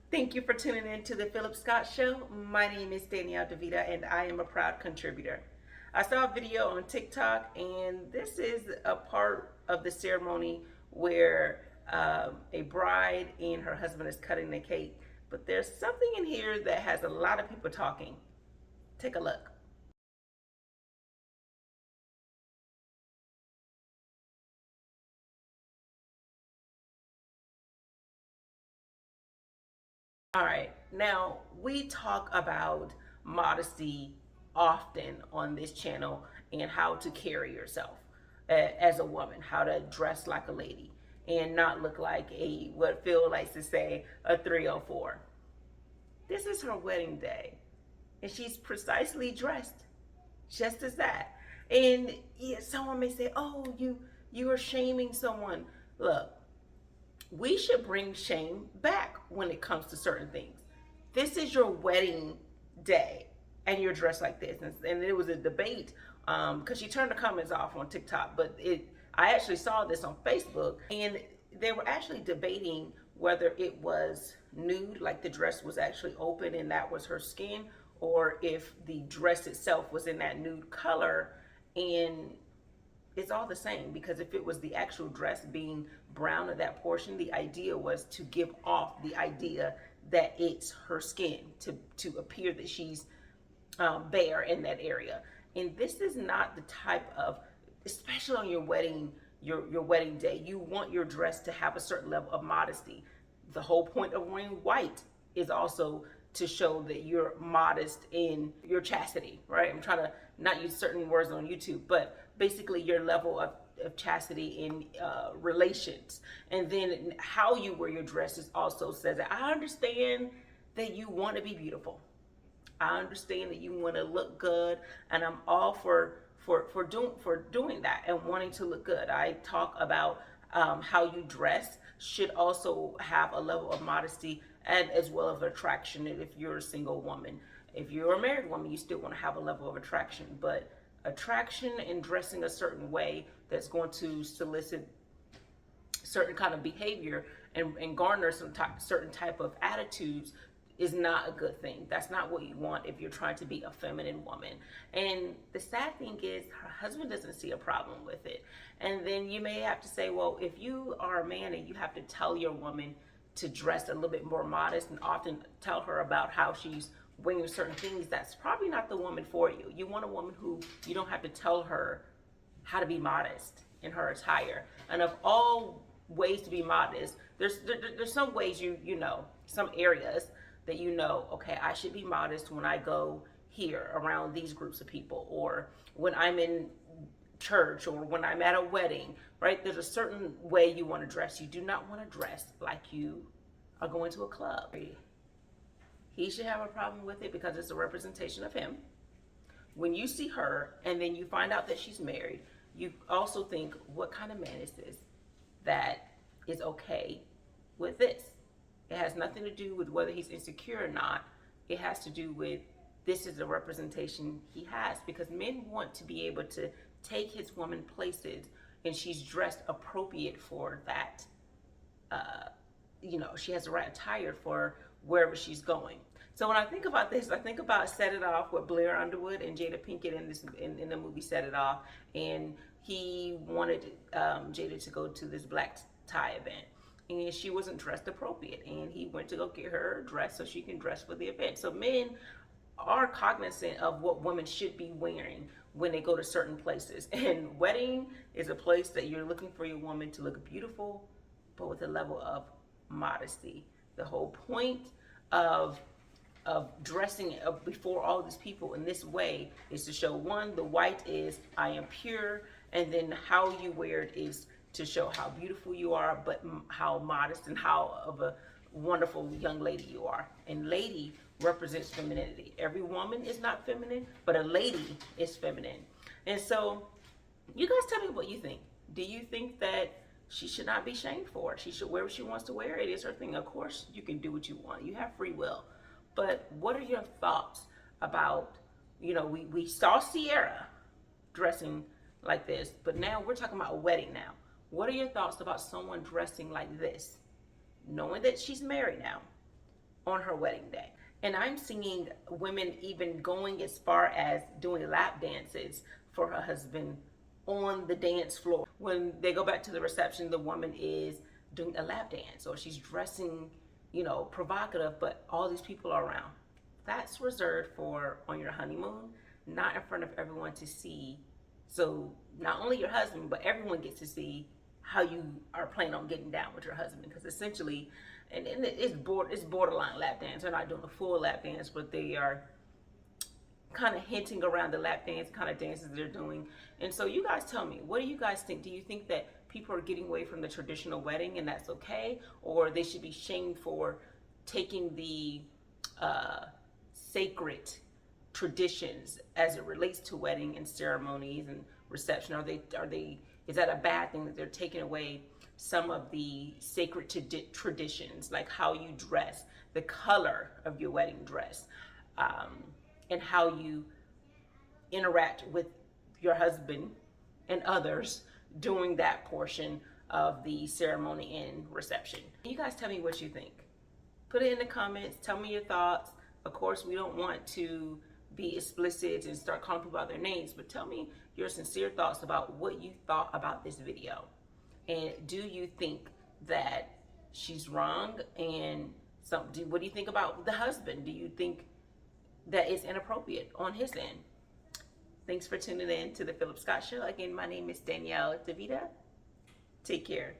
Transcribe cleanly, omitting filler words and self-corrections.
Thank you for tuning in to the Phillip Scott Show. My name is Danielle DeVita and I am a proud contributor. I saw a video on TikTok and this is a part of the ceremony where a bride and her husband is cutting the cake. But there's something in here that has a lot of people talking. Take a look. All right, now we talk about modesty often on this channel and how to carry yourself as a woman, how to dress like a lady and not look like what Phil likes to say, a 304. This is her wedding day and she's precisely dressed just as that. And yeah, someone may say, "Oh, you are shaming someone." Look, we should bring shame back when it comes to certain things. This is your wedding day and you're dressed like this. And it was a debate because she turned the comments off on TikTok, but I actually saw this on Facebook and they were actually debating whether it was nude, like the dress was actually open and that was her skin, or if the dress itself was in that nude color. And it's all the same, because if it was the actual dress being brown at that portion, the idea was to give off the idea that it's her skin, to appear that she's bare in that area. And this is not the type of, especially on your wedding day, you want your dress to have a certain level of modesty. The whole point of wearing white is also to show that you're modest in your chastity, right? I'm trying to not use certain words on YouTube, but basically your level of chastity in relations. And then how you wear your dress is also says that I understand that you want to be beautiful. I understand that you want to look good, and I'm all for doing that and wanting to look good. I talk about how you dress should also have a level of modesty and as well as attraction. If you're a single woman, if you're a married woman, you still want to have a level of attraction, but attraction and dressing a certain way that's going to solicit certain kind of behavior and garner certain type of attitudes is not a good thing. That's not what you want if you're trying to be a feminine woman. And the sad thing is her husband doesn't see a problem with it. And then you may have to say, well, if you are a man and you have to tell your woman to dress a little bit more modest and often tell her about how she's wearing certain things, that's probably not the woman for you. You want a woman who you don't have to tell her how to be modest in her attire. And of all ways to be modest, there's some ways you know, some areas that you know, okay, I should be modest when I go here around these groups of people, or when I'm in church, or when I'm at a wedding, right? There's a certain way you want to dress. You do not want to dress like you are going to a club. He should have a problem with it because it's a representation of him. When you see her and then you find out that she's married, you also think, what kind of man is this that is okay with this? It has nothing to do with whether he's insecure or not. It has to do with, this is the representation he has, because men want to be able to take his woman places and she's dressed appropriate for that. She has the right attire for wherever she's going. So when I think about this, I think about Set It Off with Blair Underwood and Jada Pinkett in the movie Set It Off. And he wanted Jada to go to this black tie event. And she wasn't dressed appropriate. And he went to go get her dressed so she can dress for the event. So men are cognizant of what women should be wearing when they go to certain places. And wedding is a place that you're looking for your woman to look beautiful, but with a level of modesty. The whole point of dressing before all these people in this way is to show, one, the white is I am pure, and then how you wear it is to show how beautiful you are, but how modest and how of a wonderful young lady you are. And lady represents femininity. Every woman is not feminine, but a lady is feminine. And so you guys tell me what you think. Do you think that she should not be shamed for it? She should wear what she wants to wear. It is her thing. Of course, you can do what you want. You have free will. But what are your thoughts about, we saw Sierra dressing like this, but now we're talking about a wedding now. What are your thoughts about someone dressing like this, knowing that she's married now, on her wedding day. And I'm seeing women even going as far as doing lap dances for her husband on the dance floor. When they go back to the reception, the woman is doing a lap dance, or she's dressing, provocative, but all these people are around. That's reserved for on your honeymoon, not in front of everyone to see. So not only your husband, but everyone gets to see how you are planning on getting down with your husband. Because essentially, and it's borderline lap dance. They're not doing a full lap dance, but they are kind of hinting around the lap dance kind of dances they're doing. And so you guys tell me, what do you guys think? Do you think that people are getting away from the traditional wedding and that's okay? Or they should be shamed for taking the sacred traditions as it relates to wedding and ceremonies and reception? Is that a bad thing that they're taking away some of the sacred traditions, like how you dress, the color of your wedding dress, and how you interact with your husband and others during that portion of the ceremony and reception? You guys tell me what you think. Put it in the comments. Tell me your thoughts. Of course, we don't want to be explicit and start calling people out their names, but tell me your sincere thoughts about what you thought about this video. And do you think that she's wrong? And what do you think about the husband? Do you think that it's inappropriate on his end? Thanks for tuning in to the Phillip Scott Show. Again, my name is Danielle DeVita. Take care.